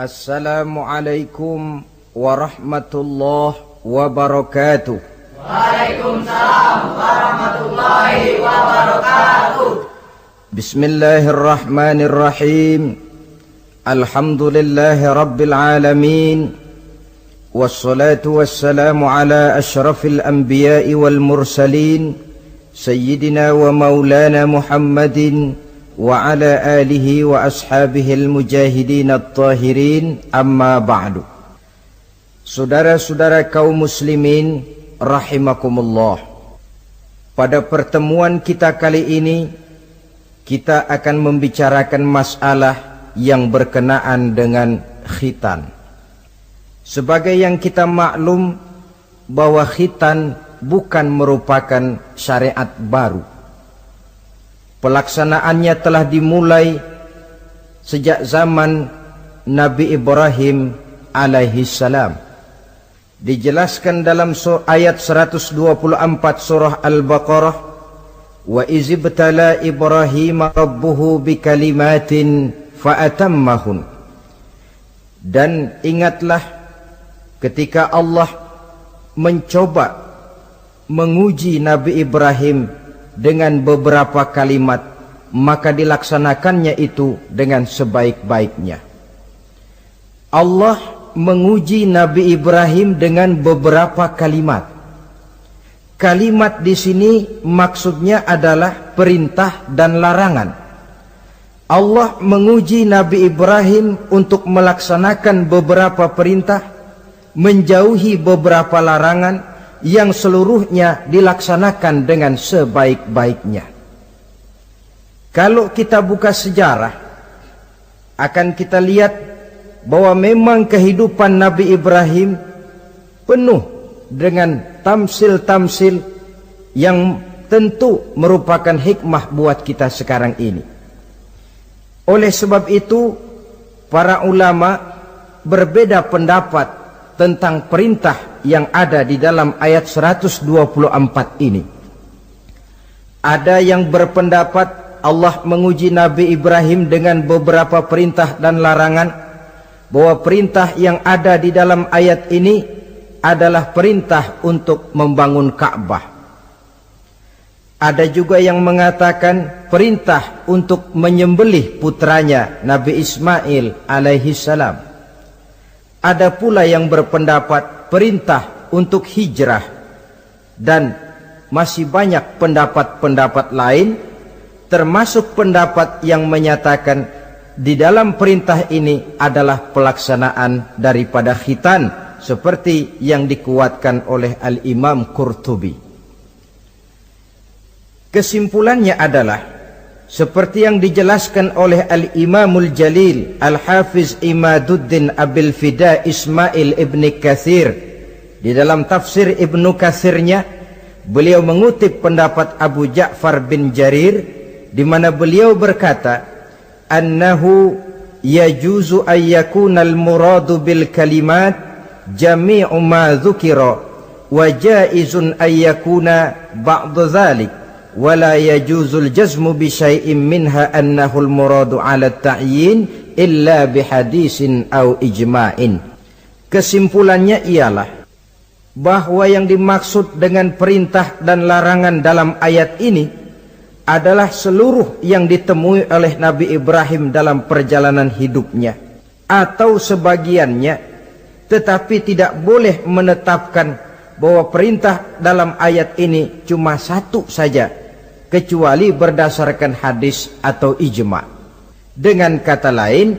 Assalamualaikum warahmatullahi wabarakatuh. Waalaikumsalam warahmatullahi wabarakatuh. Bismillahirrahmanirrahim. Alhamdulillahi rabbil alamin. Wassalatu wassalamu ala ashrafil anbiya'i wal mursalin, Sayyidina wa maulana Muhammadin wa ala alihi wa ashabihi al-mujahidin at-tahirin, amma ba'du. Saudara-saudara kaum muslimin rahimakumullah, pada pertemuan kita kali ini kita akan membicarakan masalah yang berkenaan dengan khitan. Sebagai yang kita maklum bahwa khitan bukan merupakan syariat baru. Pelaksanaannya telah dimulai sejak zaman Nabi Ibrahim alaihi salam. Dijelaskan dalam ayat 124 surah Al-Baqarah, wa izibtala Ibrahim rabbuhu bikalimatin fa'atammahun. Dan ingatlah ketika Allah mencoba menguji Nabi Ibrahim dengan beberapa kalimat, maka dilaksanakannya itu dengan sebaik-baiknya. Allah menguji Nabi Ibrahim dengan beberapa kalimat. Kalimat di sini maksudnya adalah perintah dan larangan. Allah menguji Nabi Ibrahim untuk melaksanakan beberapa perintah, menjauhi beberapa larangan, yang seluruhnya dilaksanakan dengan sebaik-baiknya. Kalau kita buka sejarah, akan kita lihat bahwa memang kehidupan Nabi Ibrahim penuh dengan tamsil-tamsil yang tentu merupakan hikmah buat kita sekarang ini. Oleh sebab itu, para ulama berbeda pendapat tentang perintah yang ada di dalam ayat 124 ini. Ada yang berpendapat Allah menguji Nabi Ibrahim dengan beberapa perintah dan larangan, bahwa perintah yang ada di dalam ayat ini adalah perintah untuk membangun Ka'bah. Ada juga yang mengatakan perintah untuk menyembelih putranya Nabi Ismail alaihi salam. Ada pula yang berpendapat perintah untuk hijrah, dan masih banyak pendapat-pendapat lain, termasuk pendapat yang menyatakan di dalam perintah ini adalah pelaksanaan daripada khitan, seperti yang dikuatkan oleh Al-Imam Qurtubi. Kesimpulannya adalah seperti yang dijelaskan oleh Al-Imamul Jalil Al-Hafiz Imaduddin Abil Fida Ismail Ibn Kathir di dalam tafsir Ibnu Kathirnya. Beliau mengutip pendapat Abu Ja'far bin Jarir, di mana beliau berkata, annahu yajuzu ayyakunal muradu bil kalimat jami'u ma dzukira wa jaizun ayyakuna ba'du dzalik wala yajuzul jazmu bi syai'in minha annahul muradu 'ala ta'yin illa bi hadisin aw ijma'in. Kesimpulannya ialah bahwa yang dimaksud dengan perintah dan larangan dalam ayat ini adalah seluruh yang ditemui oleh Nabi Ibrahim dalam perjalanan hidupnya, atau sebagiannya, tetapi tidak boleh menetapkan bahwa perintah dalam ayat ini cuma satu saja, kecuali berdasarkan hadis atau ijma'. Dengan kata lain,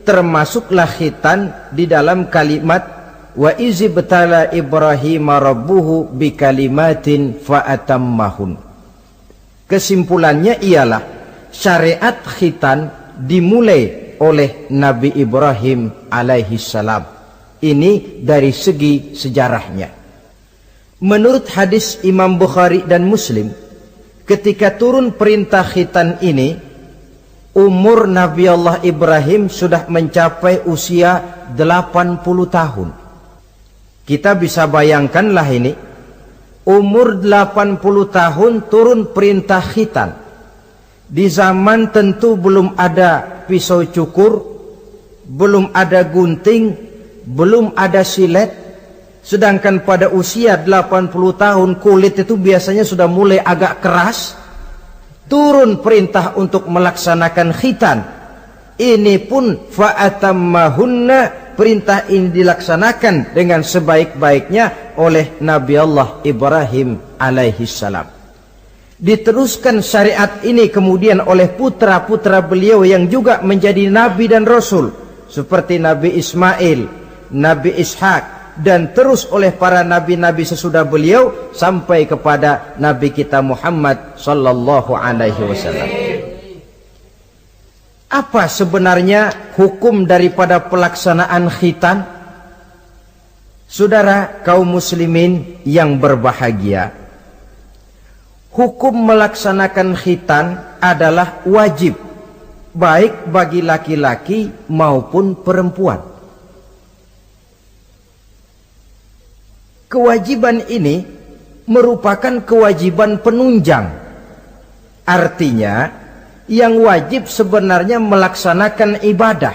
termasuklah khitan di dalam kalimat wa izibtala Ibrahim rabbuhu bikalimatin fa'atammahun. Kesimpulannya ialah syariat khitan dimulai oleh Nabi Ibrahim alaihi salam. Ini dari segi sejarahnya. Menurut hadis Imam Bukhari dan Muslim, ketika turun perintah khitan ini, umur Nabi Allah Ibrahim sudah mencapai usia 80 tahun. Kita bisa bayangkanlah ini, umur 80 tahun turun perintah khitan. Di zaman tentu belum ada pisau cukur, belum ada gunting, belum ada silet. Sedangkan pada usia 80 tahun kulit itu biasanya sudah mulai agak keras. Turun perintah untuk melaksanakan khitan. Ini pun fa'atammahunna, perintah ini dilaksanakan dengan sebaik-baiknya oleh Nabi Allah Ibrahim alaihi salam. Diteruskan syariat ini kemudian oleh putra-putra beliau yang juga menjadi nabi dan rasul, seperti Nabi Ismail, Nabi Ishak, dan terus oleh para nabi-nabi sesudah beliau sampai kepada Nabi kita Muhammad sallallahu alaihi wasallam. Apa sebenarnya hukum daripada pelaksanaan khitan? Saudara kaum muslimin yang berbahagia, hukum melaksanakan khitan adalah wajib, baik bagi laki-laki maupun perempuan. Kewajiban ini merupakan kewajiban penunjang. Artinya, yang wajib sebenarnya melaksanakan ibadah.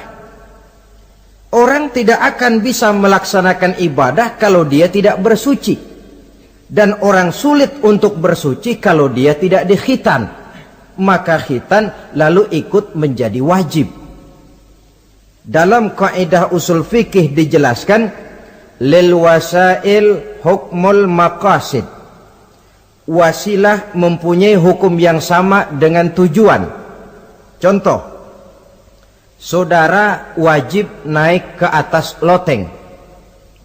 Orang tidak akan bisa melaksanakan ibadah kalau dia tidak bersuci. Dan orang sulit untuk bersuci kalau dia tidak dikhitan. Maka khitan lalu ikut menjadi wajib. Dalam kaidah usul fikih dijelaskan, lil wasail hukmul maqasid. Wasilah mempunyai hukum yang sama dengan tujuan. Contoh, saudara wajib naik ke atas loteng,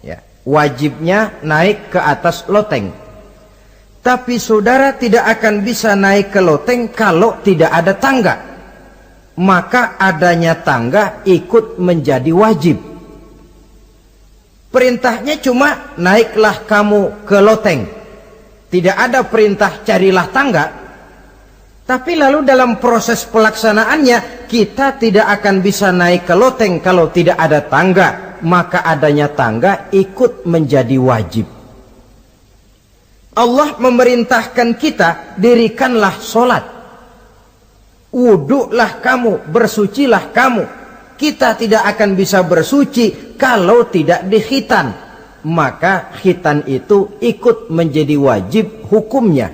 ya, wajibnya naik ke atas loteng. Tapi saudara tidak akan bisa naik ke loteng kalau tidak ada tangga. Maka adanya tangga ikut menjadi wajib. Perintahnya cuma naiklah kamu ke loteng. Tidak ada perintah carilah tangga. Tapi lalu dalam proses pelaksanaannya kita tidak akan bisa naik ke loteng kalau tidak ada tangga. Maka adanya tangga ikut menjadi wajib. Allah memerintahkan kita, dirikanlah solat. Wuduklah kamu, bersucilah kamu. Kita tidak akan bisa bersuci kalau tidak dikhitan. Maka khitan itu ikut menjadi wajib hukumnya.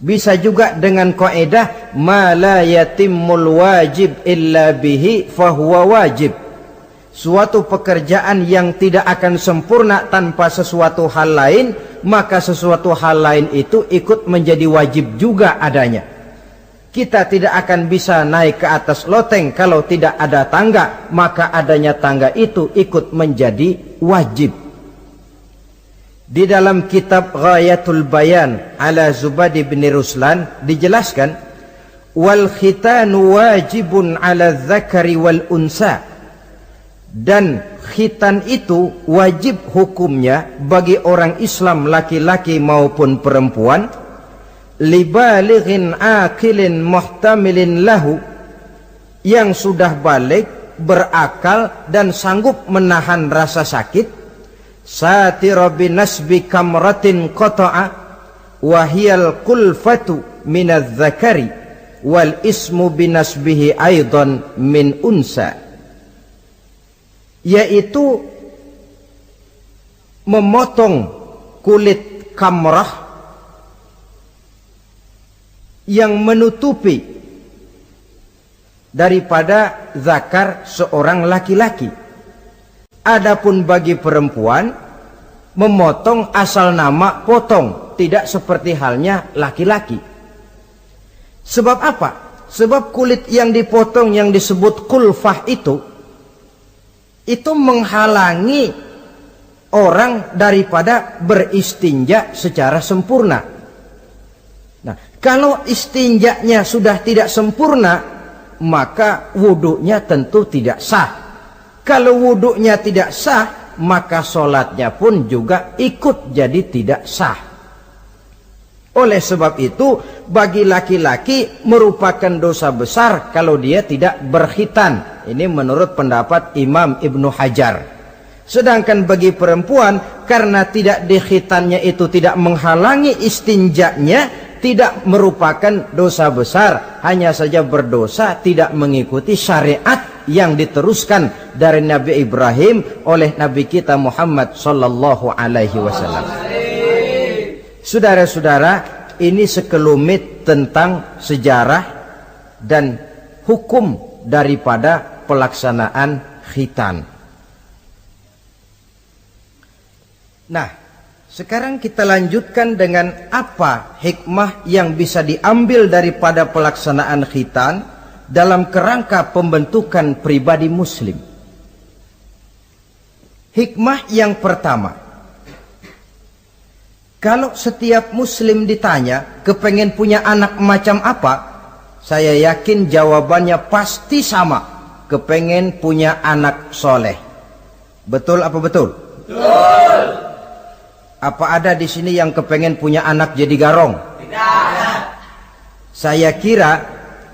Bisa juga dengan kaidah ma la yatimmul wajib illa bihi fahuwa wajib. Suatu pekerjaan yang tidak akan sempurna tanpa sesuatu hal lain, maka sesuatu hal lain itu ikut menjadi wajib juga adanya. Kita tidak akan bisa naik ke atas loteng kalau tidak ada tangga, maka adanya tangga itu ikut menjadi wajib. Di dalam kitab Ghayatul Bayan ala Zubadi bin Ruslan dijelaskan, wal khitanu wajibun ala dzakari wal unsa. Dan khitan itu wajib hukumnya bagi orang Islam laki-laki maupun perempuan, libalighin akilin muhtamilin lahu, yang sudah balik, berakal dan sanggup menahan rasa sakit, satira binasbi kamratin qata'a wahiyal kulfatu minadz zakari wal ismu binasbihi aidan min unsa, yaitu memotong kulit kamrah yang menutupi daripada zakar seorang laki-laki. Adapun bagi perempuan, memotong asal nama potong, tidak seperti halnya laki-laki. Sebab apa? Sebab kulit yang dipotong yang disebut kulfah itu menghalangi orang daripada beristinja secara sempurna. Nah, kalau istinjanya sudah tidak sempurna, maka wuduknya tentu tidak sah. Kalau wuduknya tidak sah, maka sholatnya pun juga ikut jadi tidak sah. Oleh sebab itu, bagi laki-laki merupakan dosa besar kalau dia tidak berkhitan. Ini menurut pendapat Imam Ibnu Hajar. Sedangkan bagi perempuan, karena tidak dikhitannya itu tidak menghalangi istinjanya, tidak merupakan dosa besar. Hanya saja berdosa tidak mengikuti syariat yang diteruskan dari Nabi Ibrahim oleh Nabi kita Muhammad sallallahu alaihi wasallam. Saudara-saudara, ini sekelumit tentang sejarah dan hukum daripada pelaksanaan khitan. Nah, sekarang kita lanjutkan dengan apa hikmah yang bisa diambil daripada pelaksanaan khitan dalam kerangka pembentukan pribadi muslim. Hikmah yang pertama, kalau setiap muslim ditanya kepengen punya anak macam apa, saya yakin jawabannya pasti sama, kepengen punya anak soleh. Betul apa betul? Betul. Apa ada di sini yang kepengen punya anak jadi garong? Tidak. Saya kira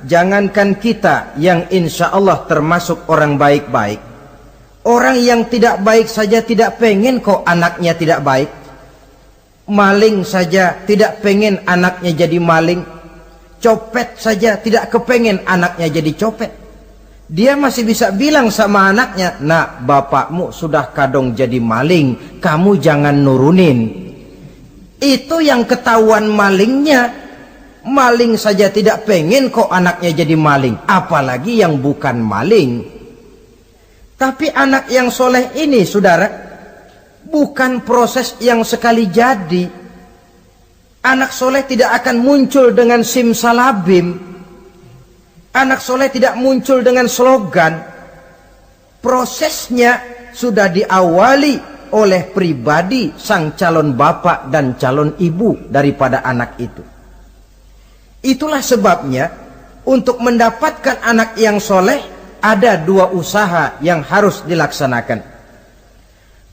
jangankan kita yang insya Allah termasuk orang baik-baik, orang yang tidak baik saja tidak pengen kok anaknya tidak baik. Maling saja tidak pengen anaknya jadi maling. Copet saja tidak kepengen anaknya jadi copet. Dia masih bisa bilang sama anaknya, "Nak, bapakmu sudah kadung jadi maling, kamu jangan nurunin." Itu yang ketahuan malingnya. Maling saja tidak pengen kok anaknya jadi maling, apalagi yang bukan maling. Tapi anak yang soleh ini, saudara, bukan proses yang sekali jadi. Anak soleh tidak akan muncul dengan simsalabim. Anak soleh tidak muncul dengan slogan. Prosesnya sudah diawali oleh pribadi sang calon bapak dan calon ibu daripada anak itu. Itulah sebabnya untuk mendapatkan anak yang soleh ada dua usaha yang harus dilaksanakan.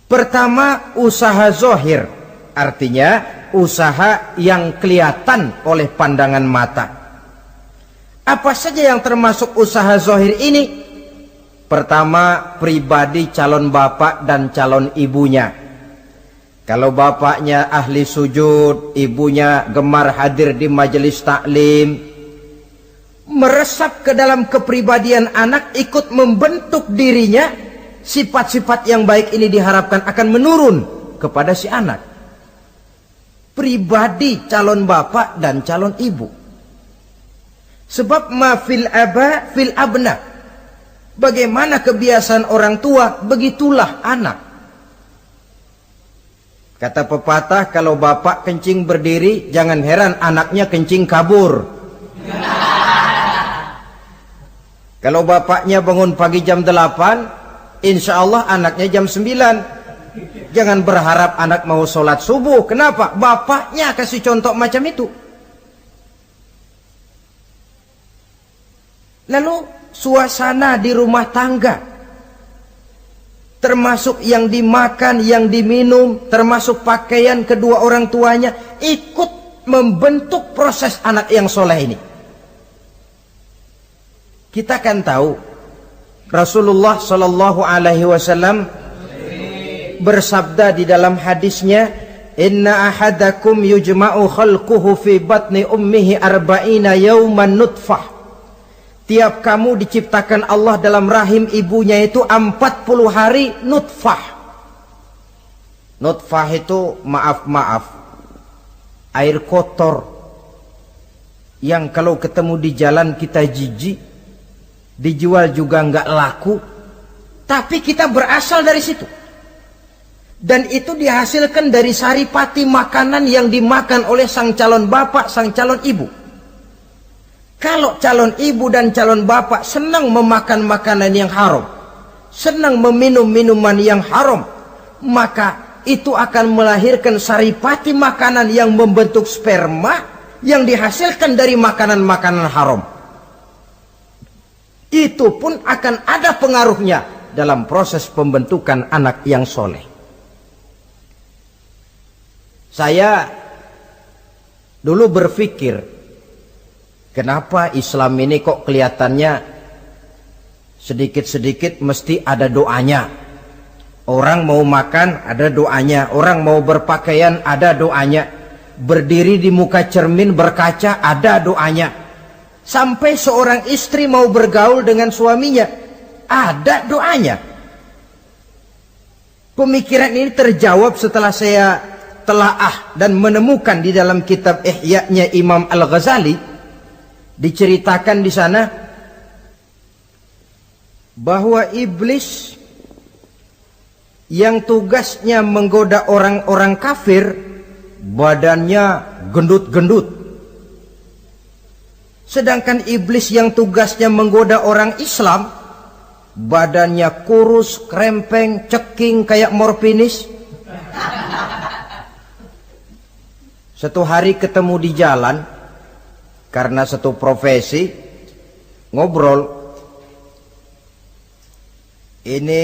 Pertama, usaha zohir, artinya usaha yang kelihatan oleh pandangan mata. Apa saja yang termasuk usaha zohir ini? Pertama, pribadi calon bapak dan calon ibunya. Kalau bapaknya ahli sujud, ibunya gemar hadir di majelis taklim, meresap ke dalam kepribadian anak, ikut membentuk dirinya, sifat-sifat yang baik ini diharapkan akan menurun kepada si anak. Pribadi calon bapak dan calon ibu. Sebab ma fil aba fil abna. Bagaimana kebiasaan orang tua, begitulah anak. Kata pepatah, kalau bapak kencing berdiri, jangan heran anaknya kencing kabur. Kalau bapaknya bangun pagi jam 8, insya Allah anaknya jam 9. Jangan berharap anak mau sholat subuh. Kenapa? Bapaknya kasih contoh macam itu. Lalu suasana di rumah tangga, termasuk yang dimakan, yang diminum, termasuk pakaian kedua orang tuanya, ikut membentuk proses anak yang soleh ini. Kita kan tahu Rasulullah Shallallahu Alaihi Wasallam bersabda di dalam hadisnya, "Inna ahadakum yujma'u khalquhu fi batni ummihi arba'ina yawman nutfah." Tiap kamu diciptakan Allah dalam rahim ibunya itu 40 hari nutfah. Nutfah itu maaf, air kotor yang kalau ketemu di jalan kita jijik, dijual juga nggak laku, tapi kita berasal dari situ. Dan itu dihasilkan dari saripati makanan yang dimakan oleh sang calon bapak, sang calon ibu. Kalau calon ibu dan calon bapak senang memakan makanan yang haram, senang meminum minuman yang haram, maka itu akan melahirkan saripati makanan yang membentuk sperma yang dihasilkan dari makanan-makanan haram. Itu pun akan ada pengaruhnya dalam proses pembentukan anak yang soleh. Saya dulu berpikir, kenapa Islam ini kok kelihatannya sedikit-sedikit mesti ada doanya. Orang mau makan ada doanya, orang mau berpakaian ada doanya, berdiri di muka cermin berkaca ada doanya. Sampai seorang istri mau bergaul dengan suaminya, ada doanya. Pemikiran ini terjawab setelah saya telaah dan menemukan di dalam kitab Ihya-nya Imam Al-Ghazali. Diceritakan di sana bahwa iblis yang tugasnya menggoda orang-orang kafir, badannya gendut-gendut. Sedangkan iblis yang tugasnya menggoda orang Islam, badannya kurus, krempeng, ceking kayak morfinis. Satu hari ketemu di jalan, karena satu profesi, ngobrol. Ini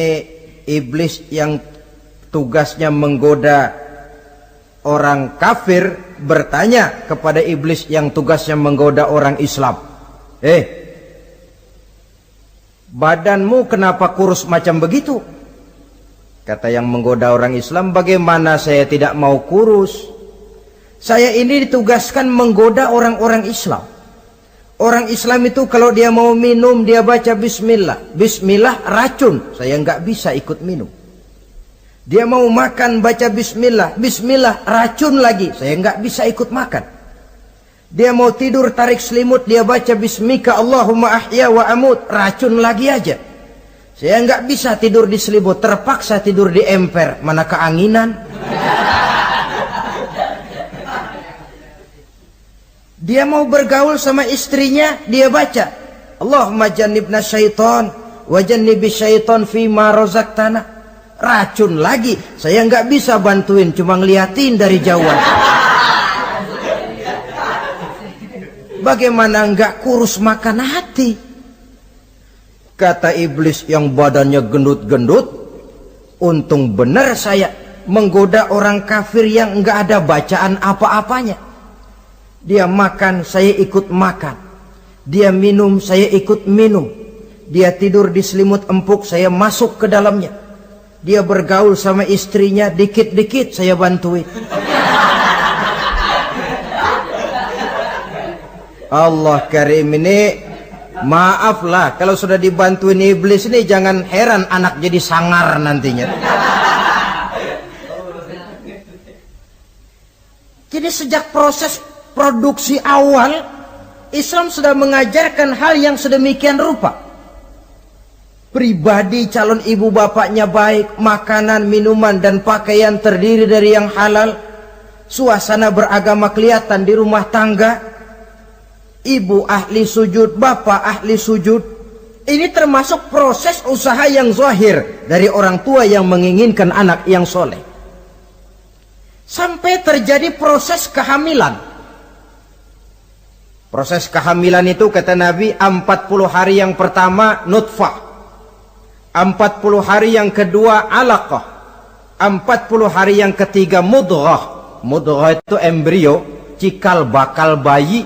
iblis yang tugasnya menggoda orang kafir bertanya kepada iblis yang tugasnya menggoda orang Islam, badanmu kenapa kurus macam begitu? Kata yang menggoda orang Islam, bagaimana saya tidak mau kurus? Saya ini ditugaskan menggoda orang-orang Islam. Orang Islam itu kalau dia mau minum, dia baca bismillah. Bismillah racun, saya nggak bisa ikut minum. Dia mau makan, baca bismillah. Bismillah racun lagi, saya nggak bisa ikut makan. Dia mau tidur, tarik selimut, dia baca bismika Allahumma ahya wa amut, racun lagi aja. Saya nggak bisa tidur di selimut, terpaksa tidur di emper, mana keanginan. Dia mau bergaul sama istrinya, dia baca Allahumma jannibna syaitan wa jannibi syaitan fima razaqtana. Racun lagi, saya nggak bisa bantuin, cuma ngeliatin dari jauhan. Bagaimana nggak kurus makan hati? Kata iblis yang badannya gendut-gendut, untung benar saya menggoda orang kafir yang nggak ada bacaan apa-apanya. Dia makan, saya ikut makan. Dia minum, saya ikut minum. Dia tidur di selimut empuk, saya masuk ke dalamnya. Dia bergaul sama istrinya, dikit-dikit saya bantuin. Allah karim, ini maaflah kalau sudah dibantuin iblis ini, jangan heran anak jadi sangar nantinya. Jadi sejak proses produksi awal, Islam sudah mengajarkan hal yang sedemikian rupa. Pribadi calon ibu bapaknya baik, makanan, minuman, dan pakaian terdiri dari yang halal. Suasana beragama kelihatan di rumah tangga. Ibu ahli sujud, bapak ahli sujud. Ini termasuk proses usaha yang zahir dari orang tua yang menginginkan anak yang soleh. Sampai terjadi proses kehamilan. Proses kehamilan itu kata Nabi 40 hari yang pertama nutfah, 40 hari yang kedua alaqah, 40 hari yang ketiga mudghah. Mudghah itu embrio, cikal bakal bayi.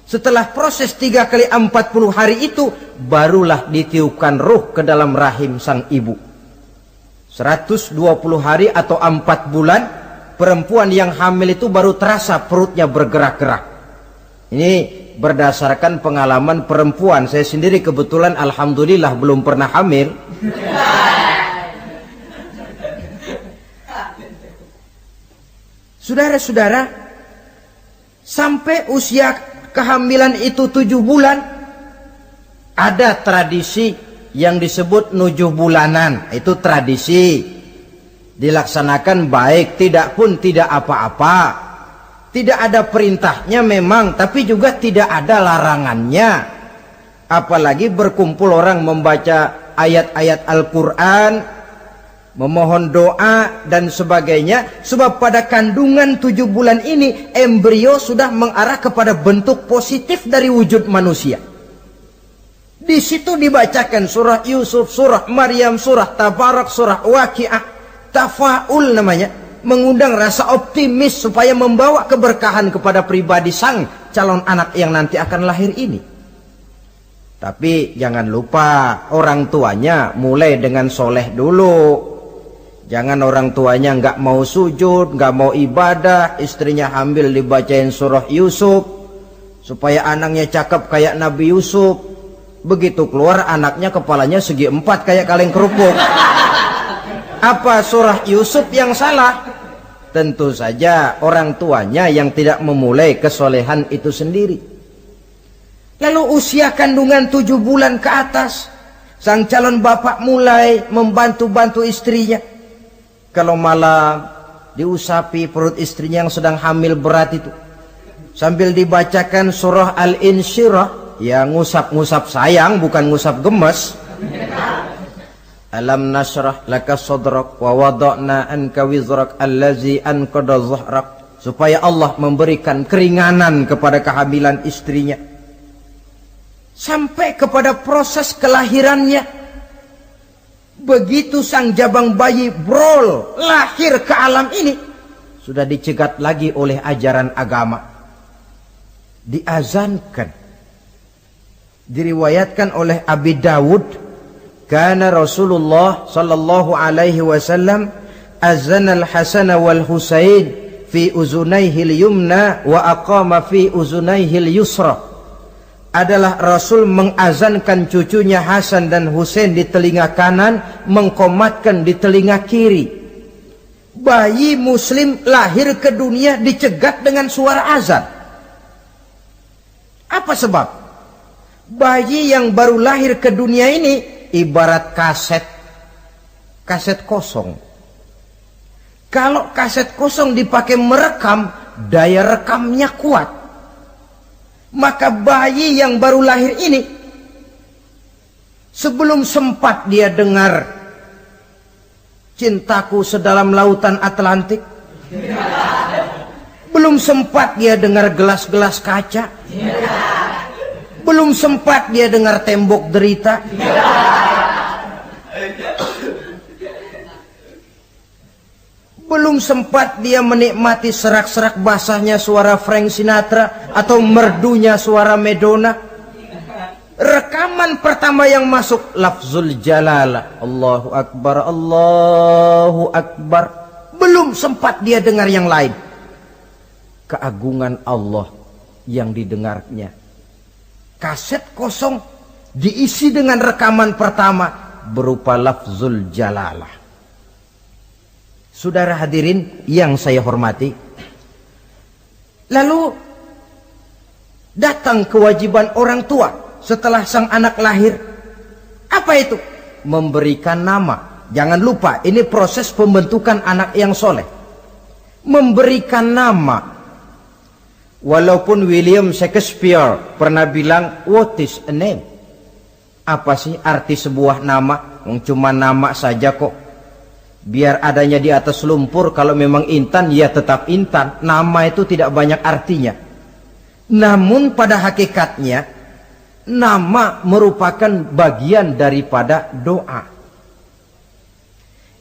Setelah proses 3 kali 40 hari itu, barulah ditiupkan ruh ke dalam rahim sang ibu. 120 hari atau 4 bulan, perempuan yang hamil itu baru terasa perutnya bergerak-gerak. Ini berdasarkan pengalaman perempuan. Saya sendiri kebetulan alhamdulillah belum pernah hamil. Saudara-saudara, sampai usia kehamilan itu 7 bulan, ada tradisi yang disebut 7 bulanan. Itu tradisi dilaksanakan baik, tidak pun tidak apa-apa. Tidak ada perintahnya memang, tapi juga tidak ada larangannya. Apalagi berkumpul orang membaca ayat-ayat Al-Quran, memohon doa dan sebagainya. Sebab pada kandungan 7 bulan ini, embrio sudah mengarah kepada bentuk positif dari wujud manusia. Di situ dibacakan surah Yusuf, surah Maryam, surah Tabarak, surah Waqi'ah, tafaul namanya. Mengundang rasa optimis supaya membawa keberkahan kepada pribadi sang calon anak yang nanti akan lahir ini. Tapi jangan lupa orang tuanya mulai dengan soleh dulu. Jangan orang tuanya nggak mau sujud, nggak mau ibadah, istrinya hamil dibacain surah Yusuf supaya anaknya cakep kayak Nabi Yusuf. Begitu keluar anaknya kepalanya segi 4 kayak kaleng kerupuk. Apa surah Yusuf yang salah? Tentu saja orang tuanya yang tidak memulai kesolehan itu sendiri. Lalu usia kandungan 7 bulan ke atas, sang calon bapak mulai membantu-bantu istrinya. Kalau malam diusapi perut istrinya yang sedang hamil berat itu, sambil dibacakan surah Al-Insyirah, ya ngusap-ngusap sayang bukan ngusap gemes. Alam nashrah laka sadrak wa wada'na anka wizrak allazi anqadha dhahrak, supaya Allah memberikan keringanan kepada kehamilan istrinya sampai kepada proses kelahirannya. Begitu sang jabang bayi brol lahir ke alam ini, sudah dicegat lagi oleh ajaran agama, diazankan. Diriwayatkan oleh Abi Dawud, kana Rasulullah sallallahu alaihi wasallam azana al-Hasan wal Husain fi uzunaihi al-yumna wa aqama fi uzunaihi al-yusra. Adalah Rasul mengazankan cucunya Hasan dan Husain di telinga kanan, mengkomatkan di telinga kiri. Bayi muslim lahir ke dunia dicegat dengan suara azan. Apa sebab? Bayi yang baru lahir ke dunia ini ibarat kaset kosong. Kalau kaset kosong dipakai merekam, daya rekamnya kuat. Maka bayi yang baru lahir ini, sebelum sempat dia dengar cintaku sedalam lautan Atlantik, belum sempat dia dengar gelas-gelas kaca, belum sempat dia dengar tembok derita, belum sempat dia menikmati serak-serak basahnya suara Frank Sinatra atau merdunya suara Madonna. Rekaman pertama yang masuk lafzul jalalah, Allahu Akbar, Allahu Akbar. Belum sempat dia dengar yang lain. Keagungan Allah yang didengarnya. Kaset kosong diisi dengan rekaman pertama berupa lafzul jalalah. Saudara hadirin yang saya hormati, lalu datang kewajiban orang tua setelah sang anak lahir. Apa itu? Memberikan nama. Jangan lupa, ini proses pembentukan anak yang soleh. Memberikan nama. Walaupun William Shakespeare pernah bilang, what is a name? Apa sih arti sebuah nama? Cuma nama saja kok. Biar adanya di atas lumpur, kalau memang intan ya tetap intan. Nama itu tidak banyak artinya. Namun pada hakikatnya nama merupakan bagian daripada doa.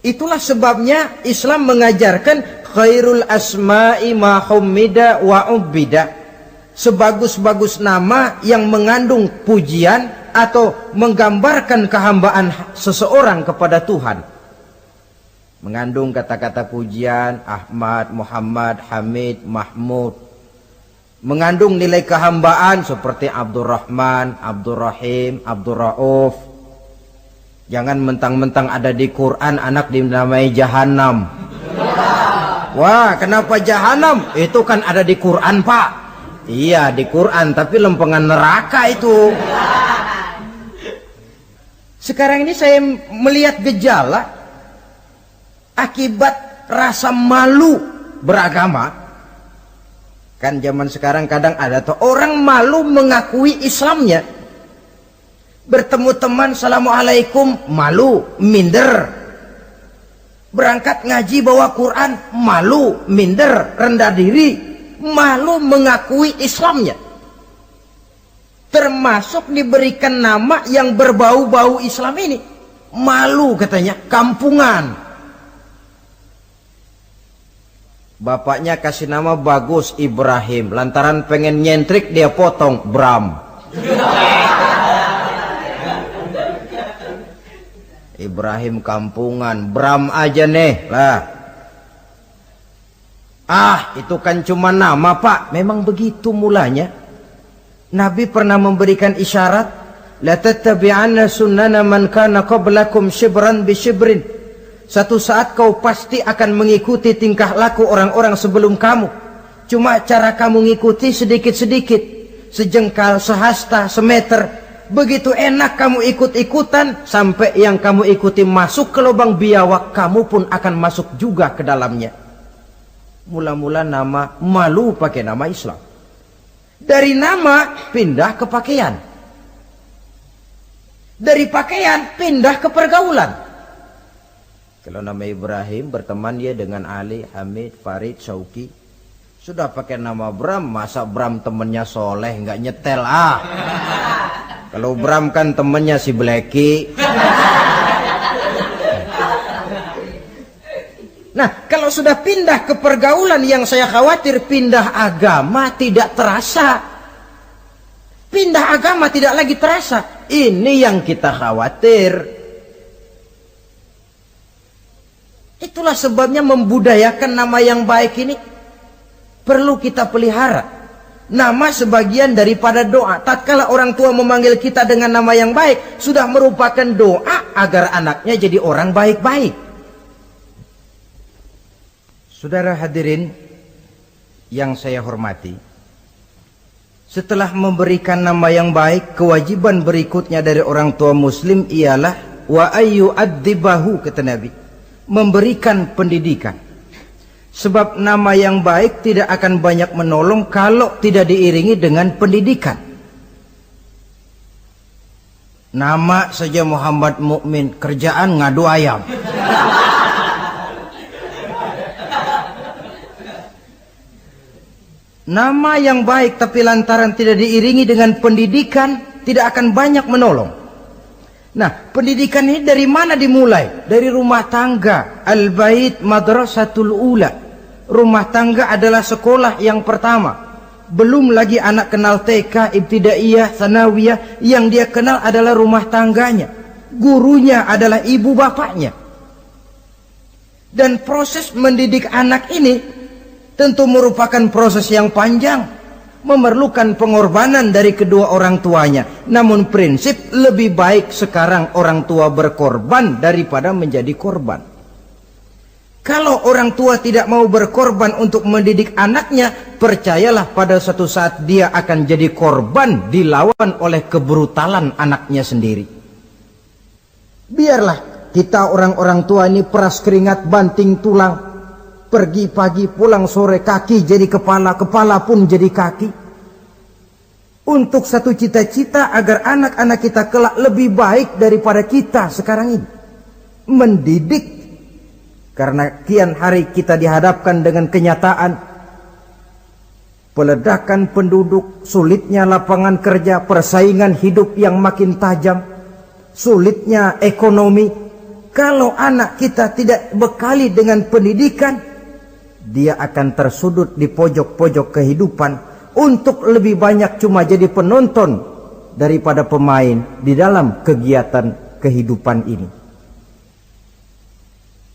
Itulah sebabnya Islam mengajarkan khairul asma'i ma hummida wa ubbida. Sebagus-bagus nama yang mengandung pujian atau menggambarkan kehambaan seseorang kepada Tuhan. Mengandung kata-kata pujian, Ahmad, Muhammad, Hamid, Mahmud. Mengandung nilai kehambaan seperti Abdurrahman, Abdurrahim, Abdurrauf. Jangan mentang-mentang ada di Quran anak dinamai Jahannam. Wah, kenapa Jahannam? Itu kan ada di Quran, Pak. Iya, di Quran, tapi lempengan neraka itu. Sekarang ini saya melihat gejala akibat rasa malu beragama. Kan zaman sekarang kadang ada tuh orang malu mengakui Islamnya. Bertemu teman, Assalamualaikum, malu, minder. Berangkat ngaji bawa Quran, malu, minder, rendah diri. Malu mengakui Islamnya. Termasuk diberikan nama yang berbau-bau Islam ini. Malu katanya, kampungan. Bapaknya kasih nama bagus, Ibrahim. Lantaran pengen nyentrik dia potong Bram. Ibrahim kampungan, Bram aja nih lah. Ah, itu kan cuma nama, Pak. Memang begitu mulanya. Nabi pernah memberikan isyarat, la tattabi'anna sunnana man kana qablakum shibran bi shibrin. Satu saat kau pasti akan mengikuti tingkah laku orang-orang sebelum kamu. Cuma cara kamu ngikuti sedikit-sedikit, sejengkal, sehasta, semeter. Begitu enak kamu ikut-ikutan, sampai yang kamu ikuti masuk ke lubang biawak, kamu pun akan masuk juga ke dalamnya. Mula-mula nama, malu pakai nama Islam. Dari nama pindah ke pakaian. Dari pakaian pindah ke pergaulan. Kalau nama Ibrahim berteman dia dengan Ali, Hamid, Farid, Syauki. Sudah pakai nama Bram, masa Bram temennya soleh nggak nyetel ah. Kalau Bram kan temennya si Blacky. Nah, kalau sudah pindah ke pergaulan, yang saya khawatir pindah agama tidak terasa. Pindah agama tidak lagi terasa. Ini yang kita khawatir. Itulah sebabnya membudayakan nama yang baik ini perlu kita pelihara. Nama sebagian daripada doa. Tatkala orang tua memanggil kita dengan nama yang baik, sudah merupakan doa agar anaknya jadi orang baik-baik. Saudara hadirin yang saya hormati, setelah memberikan nama yang baik, kewajiban berikutnya dari orang tua muslim ialah wa ayyu addibahu, kata Nabi, memberikan pendidikan. Sebab nama yang baik tidak akan banyak menolong kalau tidak diiringi dengan pendidikan. Nama saja Muhammad Mukmin, kerjaan ngadu ayam. Nama yang baik tapi lantaran tidak diiringi dengan pendidikan, tidak akan banyak menolong. Nah, pendidikan ini dari mana dimulai? Dari rumah tangga. Al-bait madrasatul ula. Rumah tangga adalah sekolah yang pertama. Belum lagi anak kenal TK, ibtidaiyah, sanawiyah. Yang dia kenal adalah rumah tangganya. Gurunya adalah ibu bapaknya. Dan proses mendidik anak ini tentu merupakan proses yang panjang, memerlukan pengorbanan dari kedua orang tuanya. Namun prinsip lebih baik sekarang orang tua berkorban daripada menjadi korban. Kalau orang tua tidak mau berkorban untuk mendidik anaknya, percayalah pada suatu saat dia akan jadi korban, dilawan oleh kebrutalan anaknya sendiri. Biarlah kita orang-orang tua ini peras keringat banting tulang, pergi pagi pulang sore, kaki jadi kepala, kepala pun jadi kaki, untuk satu cita-cita agar anak-anak kita kelak lebih baik daripada kita sekarang ini. Mendidik, karena kian hari kita dihadapkan dengan kenyataan peledakan penduduk, sulitnya lapangan kerja, persaingan hidup yang makin tajam, sulitnya ekonomi. Kalau anak kita tidak bekali dengan pendidikan, dia akan tersudut di pojok-pojok kehidupan untuk lebih banyak cuma jadi penonton daripada pemain di dalam kegiatan kehidupan ini.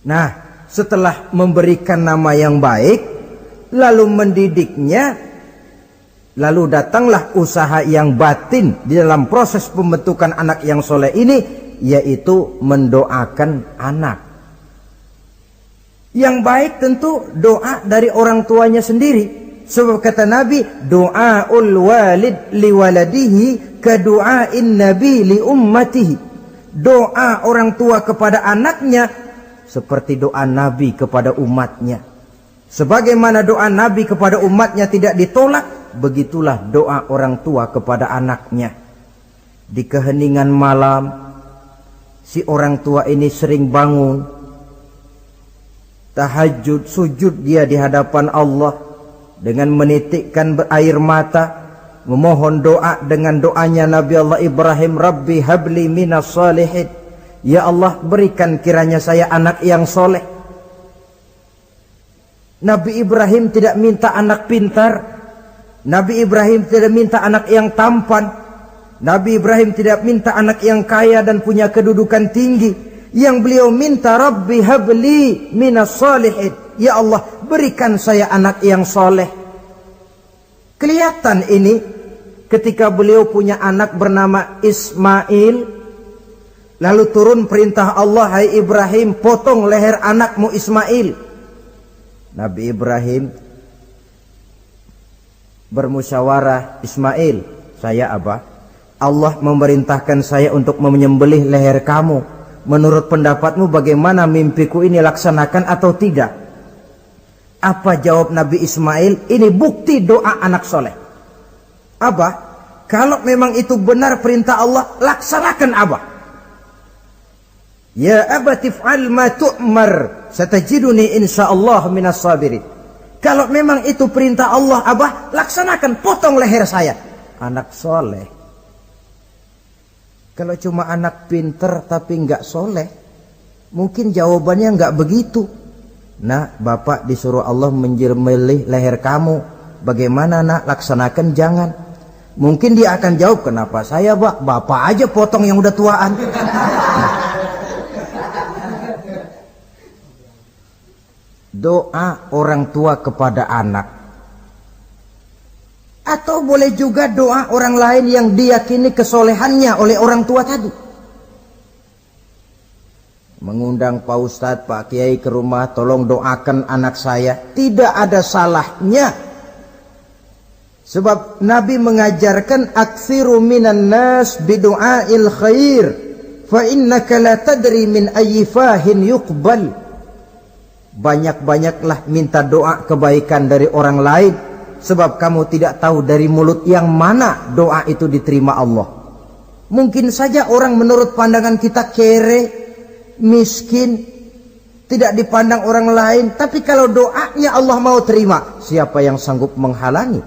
Nah, setelah memberikan nama yang baik, lalu mendidiknya, lalu datanglah usaha yang batin di dalam proses pembentukan anak yang soleh ini, yaitu mendoakan anak. Yang baik tentu doa dari orang tuanya sendiri. Sebab kata Nabi, doaul walid liwaladihi kadu'ain nabi li ummatihi. Doa orang tua kepada anaknya seperti doa Nabi kepada umatnya. Sebagaimana doa Nabi kepada umatnya tidak ditolak, begitulah doa orang tua kepada anaknya. Di keheningan malam, si orang tua ini sering bangun, tahajud, sujud dia di hadapan Allah dengan menitikkan air mata, memohon doa dengan doanya Nabi Allah Ibrahim, Rabbi habli minas salihin. Ya Allah, berikan kiranya saya anak yang soleh. Nabi Ibrahim tidak minta anak pintar. Nabi Ibrahim tidak minta anak yang tampan. Nabi Ibrahim tidak minta anak yang kaya dan punya kedudukan tinggi. Yang beliau minta, Rabbi habli minas salihin. Ya Allah, berikan saya anak yang soleh. Kelihatan ini ketika beliau punya anak bernama Ismail, lalu turun perintah Allah, hai Ibrahim, potong leher anakmu Ismail. Nabi Ibrahim bermusyawarah, Ismail, saya Abah, Allah memerintahkan saya untuk menyembelih leher kamu. Menurut pendapatmu bagaimana, mimpiku ini laksanakan atau tidak? Apa jawab Nabi Ismail? Ini bukti doa anak soleh. Abah, kalau memang itu benar perintah Allah, laksanakan Abah. Ya abati fa'al ma tu'mar, satajiduni insyaallah minas sabirin. Kalau memang itu perintah Allah, Abah, laksanakan, potong leher saya. Anak soleh. Kalau cuma anak pinter tapi nggak soleh, mungkin jawabannya nggak begitu. Nah, bapak disuruh Allah menyembelih leher kamu. Bagaimana nak, laksanakan jangan. Mungkin dia akan jawab, kenapa saya Pak? Bapak aja potong yang udah tuaan. Doa orang tua kepada anak. Atau boleh juga doa orang lain yang diyakini kesolehannya oleh orang tua tadi. Mengundang Pak Ustadz, Pak Kiai ke rumah, tolong doakan anak saya. Tidak ada salahnya. Sebab Nabi mengajarkan, aksiru minan nas bidu'ail khair, fa innaka la tadri min ayyi fahin yuqbal. Banyak-banyaklah minta doa kebaikan dari orang lain, sebab kamu tidak tahu dari mulut yang mana doa itu diterima Allah. Mungkin saja orang menurut pandangan kita kere, miskin, tidak dipandang orang lain, tapi kalau doanya Allah mau terima, siapa yang sanggup menghalangi?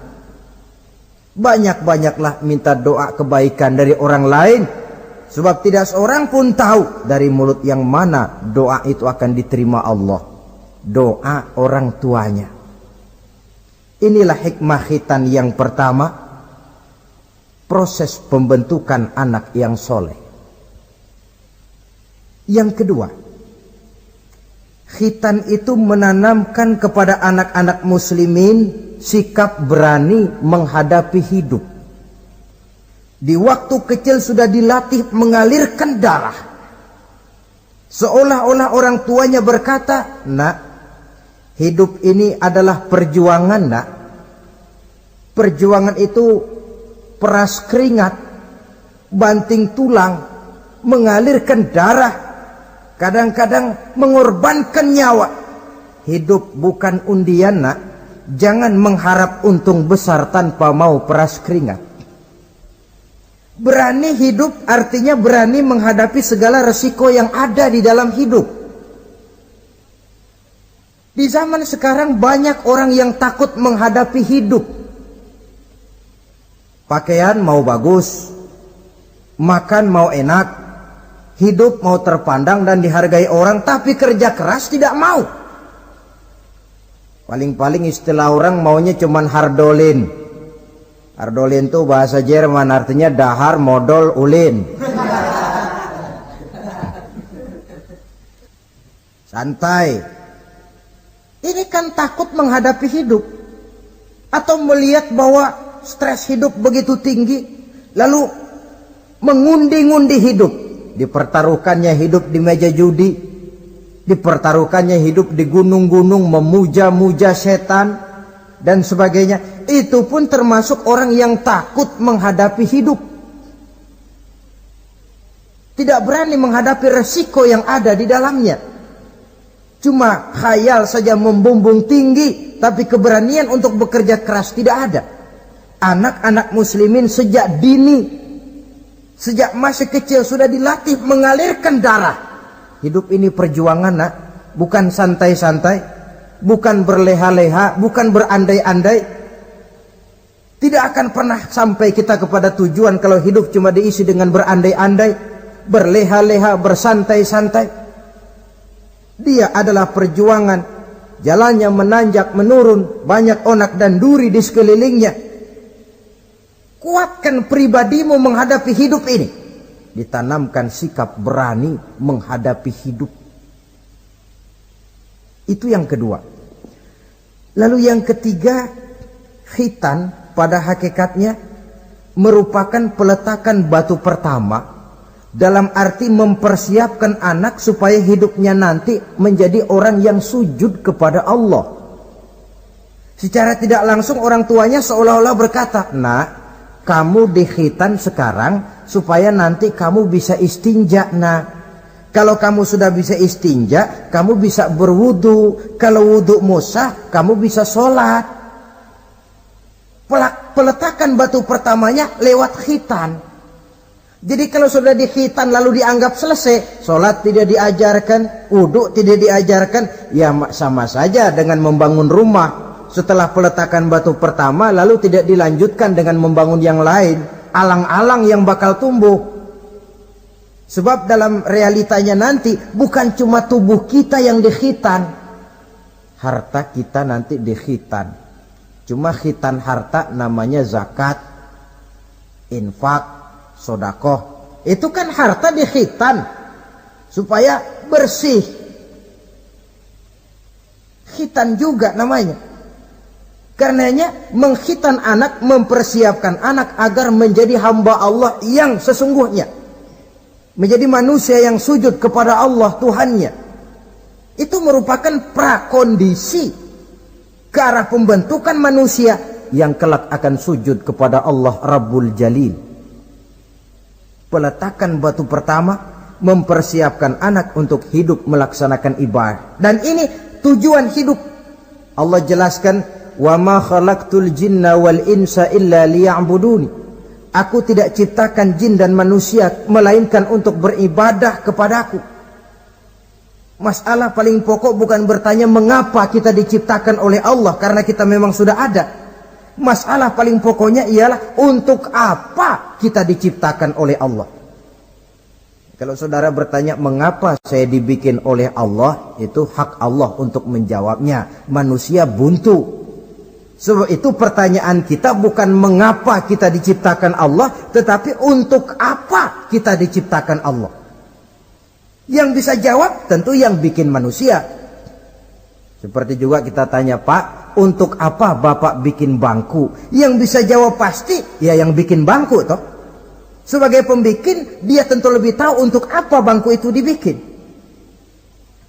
Banyak-banyaklah minta doa kebaikan dari orang lain, sebab tidak seorang pun tahu dari mulut yang mana doa itu akan diterima Allah. Doa orang tuanya. Inilah hikmah khitan yang pertama, proses pembentukan anak yang soleh. Yang kedua, khitan itu menanamkan kepada anak-anak muslimin sikap berani menghadapi hidup. Di waktu kecil sudah dilatih mengalirkan darah. Seolah-olah orang tuanya berkata, nak, hidup ini adalah perjuangan, nak. Perjuangan itu peras keringat, banting tulang, mengalirkan darah, kadang-kadang mengorbankan nyawa. Hidup bukan undian, nak. Jangan mengharap untung besar tanpa mau peras keringat. Berani hidup artinya berani menghadapi segala resiko yang ada di dalam hidup. Di zaman sekarang banyak orang yang takut menghadapi hidup. Pakaian mau bagus, makan mau enak, hidup mau terpandang dan dihargai orang, tapi kerja keras tidak mau. Paling-paling istilah orang maunya cuman hardolin. Hardolin itu bahasa Jerman, artinya dahar modal ulin. Santai. Ini kan takut menghadapi hidup, atau melihat bahwa stres hidup begitu tinggi, lalu mengundi-ngundi hidup. Dipertaruhkannya hidup di meja judi, dipertaruhkannya hidup di gunung-gunung, memuja-muja setan dan sebagainya. Itu pun termasuk orang yang takut menghadapi hidup. Tidak berani menghadapi resiko yang ada di dalamnya. Cuma khayal saja membumbung tinggi, tapi keberanian untuk bekerja keras tidak ada. Anak-anak muslimin sejak dini, sejak masih kecil sudah dilatih mengalirkan darah. Hidup ini perjuangan, nak. Bukan santai-santai, bukan berleha-leha, bukan berandai-andai. Tidak akan pernah sampai kita kepada tujuan kalau hidup cuma diisi dengan berandai-andai, berleha-leha, bersantai-santai. Dia adalah perjuangan. Jalannya menanjak menurun, banyak onak dan duri di sekelilingnya. Kuatkan pribadimu menghadapi hidup ini. Ditanamkan sikap berani menghadapi hidup. Itu yang kedua. Lalu yang ketiga, khitan pada hakikatnya merupakan peletakan batu pertama dalam arti mempersiapkan anak supaya hidupnya nanti menjadi orang yang sujud kepada Allah. Secara tidak langsung orang tuanya seolah-olah berkata, "Nak, kamu dikhitan sekarang supaya nanti kamu bisa istinja, nak. Kalau kamu sudah bisa istinja, kamu bisa berwudu. Kalau wudumu sah, kamu bisa sholat." Peletakan batu pertamanya lewat khitan. Jadi kalau sudah dikhitan lalu dianggap selesai, sholat tidak diajarkan, wudu tidak diajarkan, ya sama saja dengan membangun rumah. Setelah peletakan batu pertama lalu tidak dilanjutkan dengan membangun yang lain, alang-alang yang bakal tumbuh. Sebab dalam realitanya nanti bukan cuma tubuh kita yang dikhitan, harta kita nanti dikhitan. Cuma khitan harta namanya zakat, infak, sodakoh. Itu kan harta dikhitan supaya bersih. Khitan juga namanya. Karenanya mengkhitan anak, mempersiapkan anak agar menjadi hamba Allah yang sesungguhnya, menjadi manusia yang sujud kepada Allah Tuhannya. Itu merupakan prakondisi ke arah pembentukan manusia yang kelak akan sujud kepada Allah Rabbul Jalil. Peletakan batu pertama mempersiapkan anak untuk hidup melaksanakan ibadah. Dan ini tujuan hidup. Allah jelaskan, "Wa ma khalaqtul jinna wal insa illa liya'buduni." Aku tidak ciptakan jin dan manusia melainkan untuk beribadah kepadaku. Masalah paling pokok bukan bertanya mengapa kita diciptakan oleh Allah, karena kita memang sudah ada. Masalah paling pokoknya ialah untuk apa kita diciptakan oleh Allah. Kalau saudara bertanya mengapa saya dibikin oleh Allah, itu hak Allah untuk menjawabnya. Manusia buntu. Sebab itu pertanyaan kita bukan mengapa kita diciptakan Allah, tetapi untuk apa kita diciptakan Allah. Yang bisa jawab tentu yang bikin manusia. Seperti juga kita tanya, "Pak, untuk apa Bapak bikin bangku?" Yang bisa jawab pasti ya yang bikin bangku toh. Sebagai pembikin, dia tentu lebih tahu untuk apa bangku itu dibikin.